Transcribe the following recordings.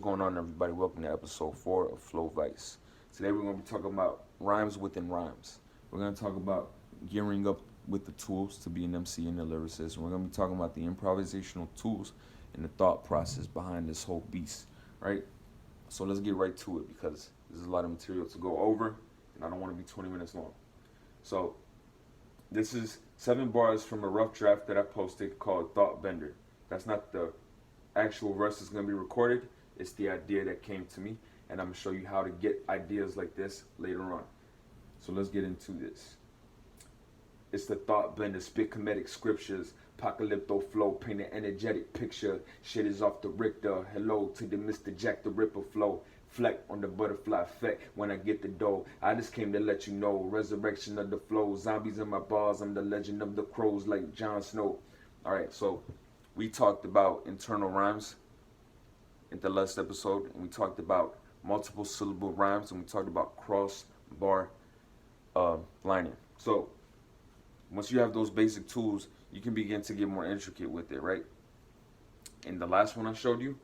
going on, everybody? Welcome to episode 4 of Flow Vice. Today we're going to be talking about rhymes within rhymes. We're going to talk about gearing up with the tools to be an MC and a lyricist. We're going to be talking about the improvisational tools and the thought process behind this whole beast, right? So let's get right to it because there's a lot of material to go over and I don't want to be 20 minutes long. So this is 7 bars from a rough draft that I posted called Thought Bender. That's not the actual verse that's going to be recorded. It's the idea that came to me, and I'm going to show you how to get ideas like this later on. So let's get into this. It's the Thought Bender, spit comedic scriptures, Apocalypto flow, paint an energetic picture. Shit is off the Richter. Hello to the Mr. Jack the Ripper flow. Fleck on the butterfly effect when I get the dough. I just came to let you know. Resurrection of the flow. Zombies in my bars. I'm the legend of the crows like Jon Snow. Alright, so we talked about internal rhymes in the last episode, and we talked about multiple syllable rhymes, and we talked about cross bar lining. So once you have those basic tools, you can begin to get more intricate with it, right? In the last one I showed you,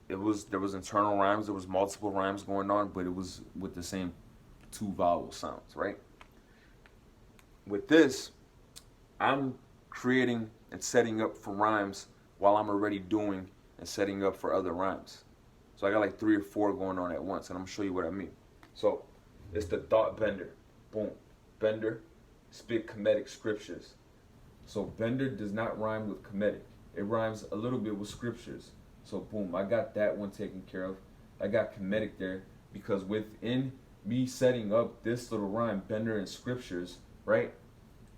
there was internal rhymes, there was multiple rhymes going on, but it was with the same 2 vowel sounds, right? With this, I'm creating and setting up for rhymes while I'm already doing and setting up for other rhymes. So I got like 3 or 4 going on at once, and I'm gonna show you what I mean. So it's the Thought Bender. Boom. Bender, spit comedic scriptures. So Bender does not rhyme with comedic. It rhymes a little bit with scriptures. So boom, I got that one taken care of. I got comedic there because within me setting up this little rhyme, Bender and scriptures, right?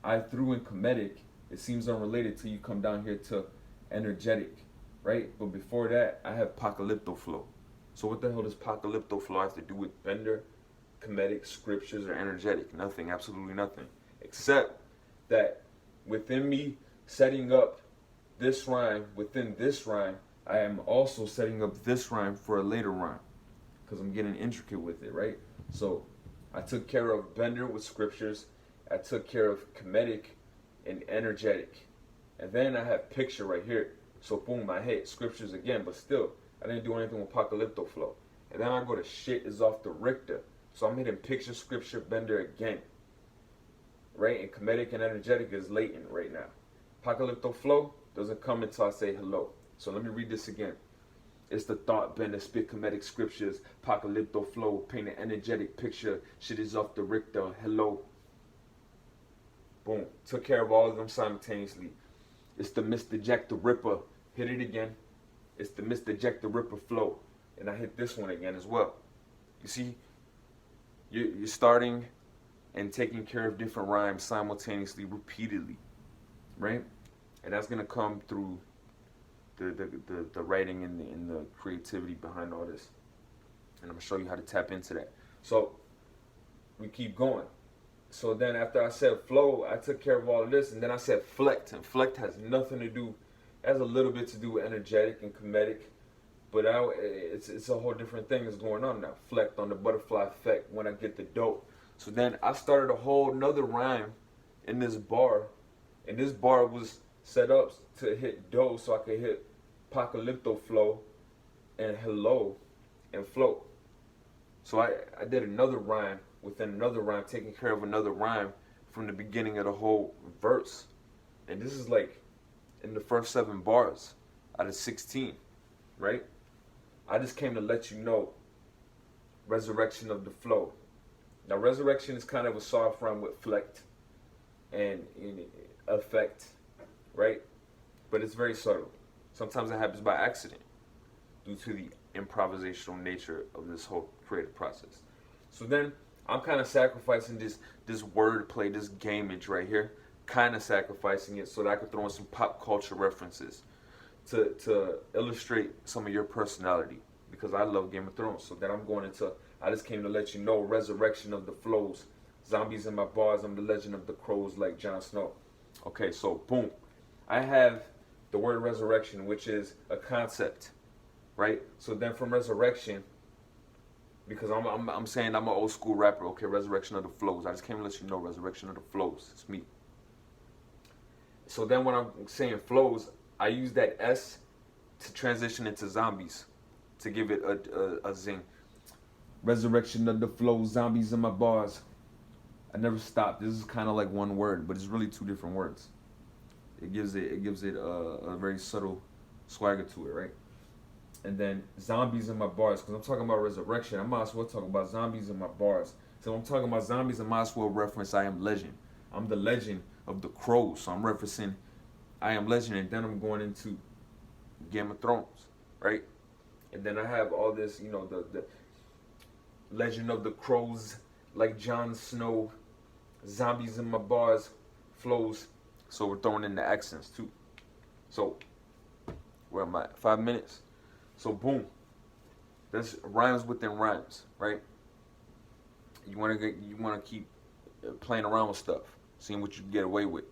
I threw in comedic. It seems unrelated till you come down here to energetic, right? But before that, I have Apocalypto flow. So what the hell does Apocalypto flow have to do with Bender, comedic, scriptures, or energetic? Nothing, absolutely nothing. Except that within me setting up this rhyme, within this rhyme, I am also setting up this rhyme for a later rhyme because I'm getting intricate with it, right? So I took care of Bender with scriptures. I took care of comedic and energetic. And then I have picture right here. So boom, I hit scriptures again, but still, I didn't do anything with Apocalypto flow. And then I go to shit is off the Richter. So I'm hitting picture, scripture, Bender again. Right? And comedic and energetic is latent right now. Apocalypto flow doesn't come until I say hello. So let me read this again. It's the Thought Bender, spit comedic scriptures, Apocalypto flow, paint an energetic picture. Shit is off the Richter. Hello. Boom. Took care of all of them simultaneously. It's the Mr. Jack the Ripper. Hit it again. It's the Mr. Jack the Ripper flow. And I hit this one again as well. You see, you're starting and taking care of different rhymes simultaneously, repeatedly. Right? And that's going to come through the writing and the creativity behind all this. And I'm going to show you how to tap into that. So, we keep going. So then after I said flow, I took care of all of this, and then I said flect, and flect has nothing to do, has a little bit to do with energetic and comedic, but it's a whole different thing that's going on now. Flect on the butterfly effect when I get the dope. So then I started a whole nother rhyme in this bar, and this bar was set up to hit do so I could hit Apocalypto flow and hello and flow. So I did another rhyme within another rhyme, taking care of another rhyme from the beginning of the whole verse. And this is like in the first 7 bars out of 16, right? I just came to let you know resurrection of the flow. Now resurrection is kind of a soft rhyme with flect and effect, right? But it's very subtle. Sometimes it happens by accident due to the improvisational nature of this whole creative process. So then I'm kind of sacrificing this wordplay, this gameage right here, kind of sacrificing it so that I could throw in some pop culture references to illustrate some of your personality because I love Game of Thrones. So then I'm going into, I just came to let you know, resurrection of the flows, zombies in my bars, I'm the legend of the crows like Jon Snow. Okay, so boom. I have the word resurrection, which is a concept, right? So then from resurrection, because I'm saying I'm an old school rapper. Okay, resurrection of the flows. I just came to let you know resurrection of the flows. It's me. So then when I'm saying flows, I use that S to transition into zombies. to give it a zing. Resurrection of the flow, zombies in my bars. I never stopped. This is kind of like one word, but it's really two different words. It gives it a very subtle swagger to it, right? And then zombies in my bars, because I'm talking about resurrection. I might as well talk about zombies in my bars. So I'm talking about zombies, I might as well reference I Am Legend. I'm the legend of the crows, so I'm referencing I Am Legend, and then I'm going into Game of Thrones, right? And then I have all this, the legend of the crows, like Jon Snow, zombies in my bars, flows. So we're throwing in the accents too. So where am I? 5 minutes. So boom, that's rhymes within rhymes, right? You want to keep playing around with stuff, seeing what you can get away with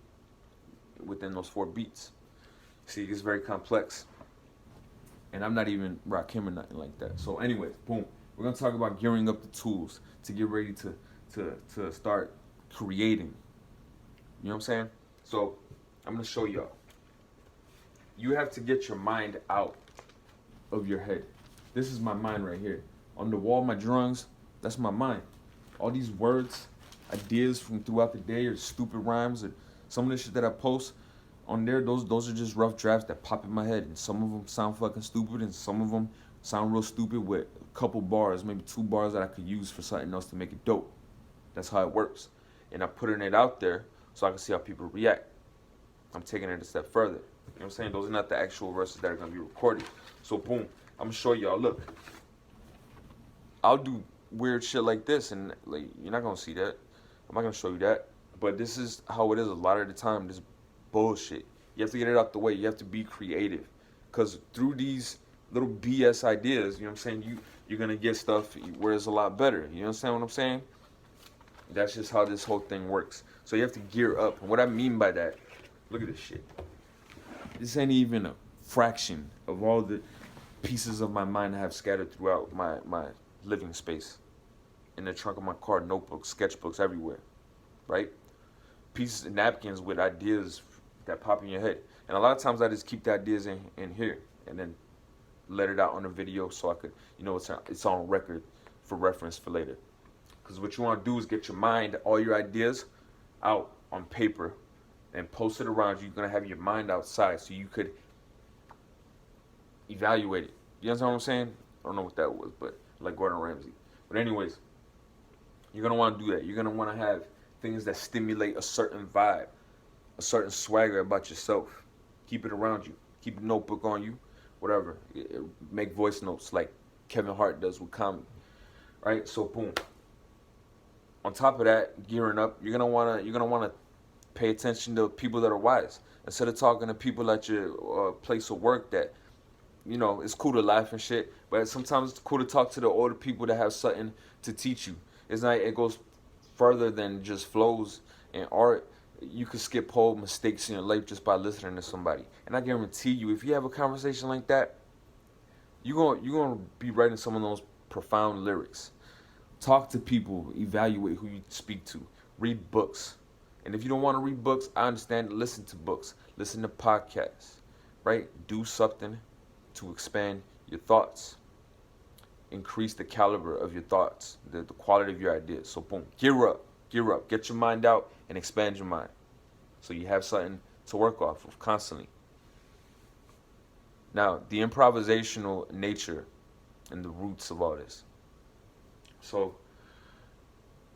within those 4 beats. See, it's very complex, and I'm not even Rakim or nothing like that. So, anyways, boom, we're gonna talk about gearing up the tools to get ready to start creating. You know what I'm saying? So, I'm gonna show y'all. You have to get your mind out of your head. This is my mind right here. On the wall, my drawings, that's my mind. All these words, ideas from throughout the day, or stupid rhymes, or some of the shit that I post on there, those are just rough drafts that pop in my head. And some of them sound fucking stupid, and some of them sound real stupid with a couple bars, maybe 2 bars that I could use for something else to make it dope. That's how it works. And I'm putting it out there so I can see how people react. I'm taking it a step further. You know what I'm saying? Those are not the actual verses that are going to be recorded. So, boom, I'm going to show y'all. Look, I'll do weird shit like this, and like you're not going to see that. I'm not going to show you that. But this is how it is a lot of the time, this bullshit. You have to get it out the way. You have to be creative. Because through these little BS ideas, you know what I'm saying, you're going to get stuff where it's a lot better. You understand what I'm saying? That's just how this whole thing works. So you have to gear up. And what I mean by that, look at this shit. This ain't even a fraction of all the pieces of my mind I have scattered throughout my living space. In the trunk of my car, notebooks, sketchbooks, everywhere. Right? Pieces of napkins with ideas that pop in your head. And a lot of times I just keep the ideas in here and then let it out on a video so I could, it's on record for reference for later. Because what you want to do is get your mind, all your ideas out on paper and post it around you. You're going to have your mind outside so you could evaluate it. You understand what I'm saying? I don't know what that was, but like Gordon Ramsay. But anyways, you're going to want to do that. You're going to want to have things that stimulate a certain vibe, a certain swagger about yourself. Keep it around you. Keep a notebook on you, whatever. Make voice notes like Kevin Hart does with comedy. Right? So boom. On top of that, gearing up, you're gonna wanna pay attention to people that are wise. Instead of talking to people at your place of work that, it's cool to laugh and shit, but sometimes it's cool to talk to the older people that have something to teach you. It goes further than just flows and art. You can skip whole mistakes in your life just by listening to somebody. And I guarantee you, if you have a conversation like that, you're gonna be writing some of those profound lyrics. Talk to people, evaluate who you speak to, read books. And if you don't want to read books, I understand, listen to books, listen to podcasts, right? Do something to expand your thoughts, increase the caliber of your thoughts, the quality of your ideas. So boom, gear up, get your mind out and expand your mind so you have something to work off of constantly. Now, the improvisational nature and the roots of all this. So,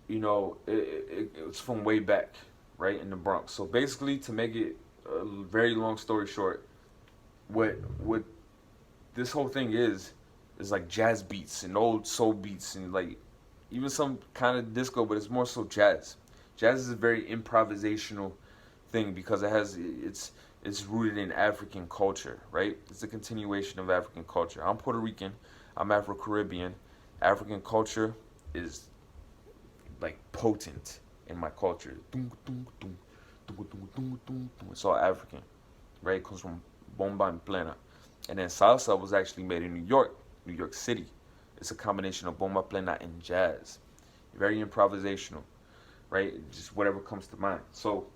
it's from way back, right, in the Bronx. So basically, to make it a very long story short, what this whole thing is like jazz beats and old soul beats and like even some kind of disco, but it's more so jazz. Jazz is a very improvisational thing because it's rooted in African culture, right? It's a continuation of African culture. I'm Puerto Rican. I'm Afro-Caribbean. African culture is like potent in my culture. It's all African, right? It comes from bomba and plena. And then salsa was actually made in New York City. It's a combination of bomba plena and jazz. Very improvisational, right? Just whatever comes to mind. So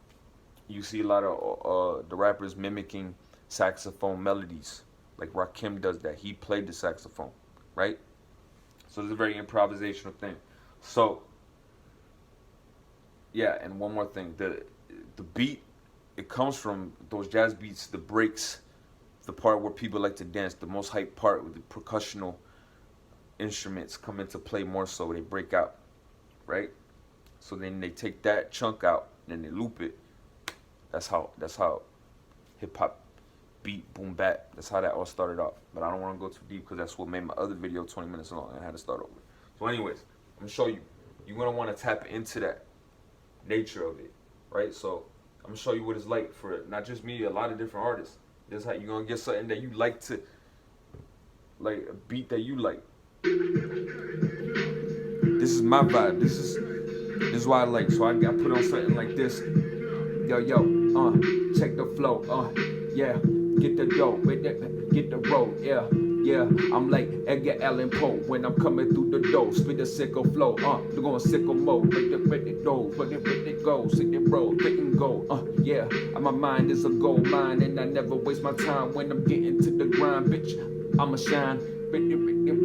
you see a lot of the rappers mimicking saxophone melodies. Like Rakim does that. He played the saxophone. right? So it's a very improvisational thing. So yeah, and one more thing, the beat, it comes from those jazz beats, the breaks, the part where people like to dance, the most hype part with the percussional instruments come into play more so, they break out, right? So then they take that chunk out and they loop it. That's how hip hop, beat, boom bap, that's how that all started off. But I don't want to go too deep because that's what made my other video 20 minutes long and I had to start over. So anyways, I'm gonna show you. You're gonna want to tap into that nature of it, right? So I'm gonna show you what it's like for not just me, a lot of different artists. This is how you're gonna get something that you like to, like a beat that you like. This is my vibe. This is what I like. So I put on something like this. Yo, check the flow. Yeah, get the dough, get the road. Yeah, I'm like Edgar Allan Poe when I'm coming through the door. Spit the sickle flow. They're going sickle mode. Make the dough, but it go, sick it roll, pick and go. Yeah, my mind is a gold mine, and I never waste my time when I'm getting to the grind, bitch. I'ma shine. Bit the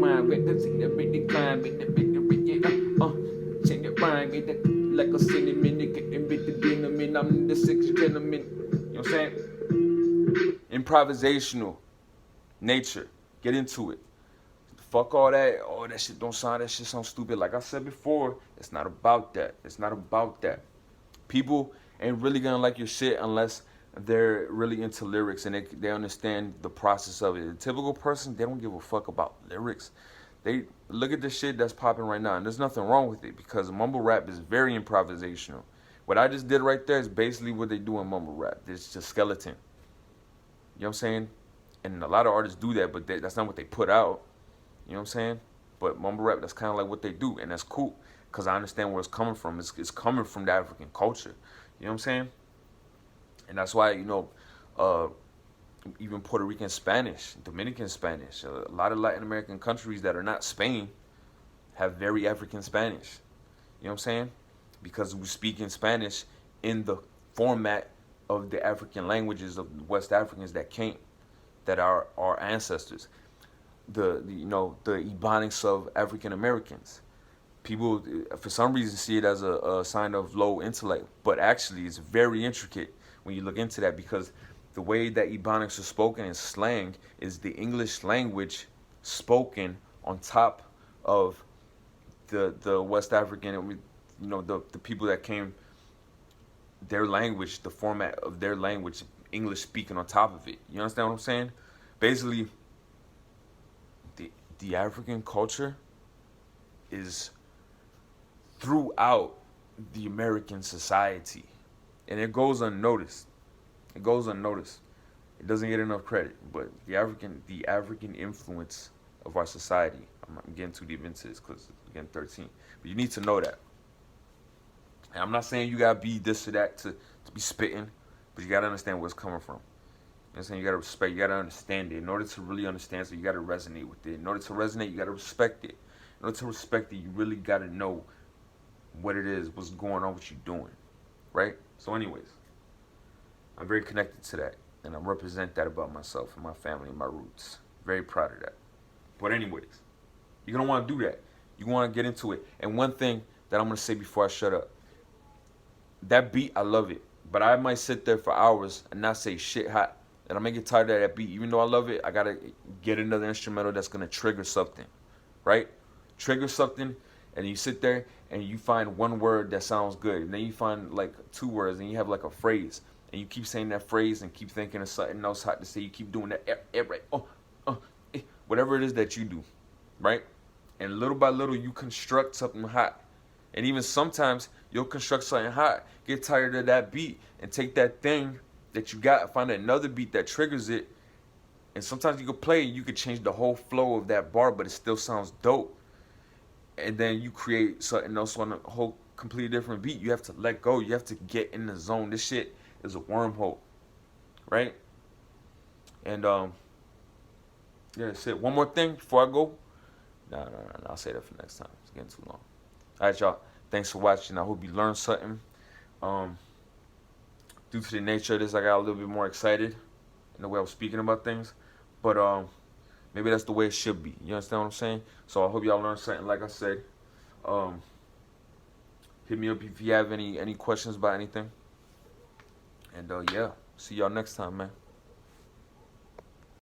rhyme, bit the climb, bit the change the rhyme, bit the like a cinnamon, getting bit the cinnamon. I'm the sixth gentleman. You know what I'm saying? Improvisational nature. Get into it. Fuck all that. Oh, that shit don't sound. That shit sounds stupid. Like I said before, it's not about that. It's not about that. People ain't really gonna like your shit unless they're really into lyrics and they understand the process of it. The typical person, they don't give a fuck about lyrics. They look at the shit that's popping right now, and there's nothing wrong with it because mumble rap is very improvisational. What I just did right there is basically what they do in mumble rap. It's just skeleton. You know what I'm saying? And a lot of artists do that, but that's not what they put out. You know what I'm saying? But mumble rap, that's kind of like what they do, and that's cool because I understand where it's coming from. It's coming from the African culture. You know what I'm saying? And that's why, even Puerto Rican Spanish, Dominican Spanish, a lot of Latin American countries that are not Spain have very African Spanish. You know what I'm saying? Because we speak in Spanish in the format of the African languages of West Africans that are our ancestors. The Ebonics of African Americans. People, for some reason, see it as a sign of low intellect, but actually it's very intricate when you look into that because the way that Ebonics are spoken in slang is the English language spoken on top of the West African, the people that came, their language, the format of their language, English speaking on top of it. You understand what I'm saying? Basically, the African culture is throughout the American society, and it goes unnoticed. It goes unnoticed. It doesn't get enough credit, but the African influence of our society. I'm not getting too deep into this because we're getting 13, but you need to know that. And I'm not saying you gotta be this or that to be spitting, but you gotta understand where it's coming from. You know what I'm saying? You gotta respect. You gotta understand it. In order to really understand, so you gotta resonate with it. In order to resonate, you gotta respect it. In order to respect it, you really gotta know what it is, what's going on, what you're doing, right? So anyways, I'm very connected to that, and I represent that about myself and my family and my roots. Very proud of that. But anyways, you're going to want to do that. You want to get into it. And one thing that I'm going to say before I shut up, that beat, I love it, but I might sit there for hours and not say shit hot, and I'm going to get tired of that beat. Even though I love it, I got to get another instrumental that's going to trigger something, right? Trigger something, and you sit there and you find one word that sounds good, and then you find like two words, and you have like a phrase, and you keep saying that phrase and keep thinking of something else hot to say. You keep doing that, right? Whatever it is that you do, right? And little by little, you construct something hot. And even sometimes you'll construct something hot, get tired of that beat, and take that thing that you got, find another beat that triggers it. And sometimes you could play and you could change the whole flow of that bar, but it still sounds dope. And then you create something else on a whole completely different beat. You have to let go. You have to get in the zone. This shit is a wormhole, right? And yeah, that's it. One more thing before I go. No, I'll say that for next time. It's getting too long. All right, y'all. Thanks for watching. I hope you learned something. Due to the nature of this, I got a little bit more excited in the way I was speaking about things. But maybe that's the way it should be. You understand what I'm saying? So I hope y'all learned something. Like I said, um, hit me up if you have any questions about anything. And yeah, see y'all next time, man.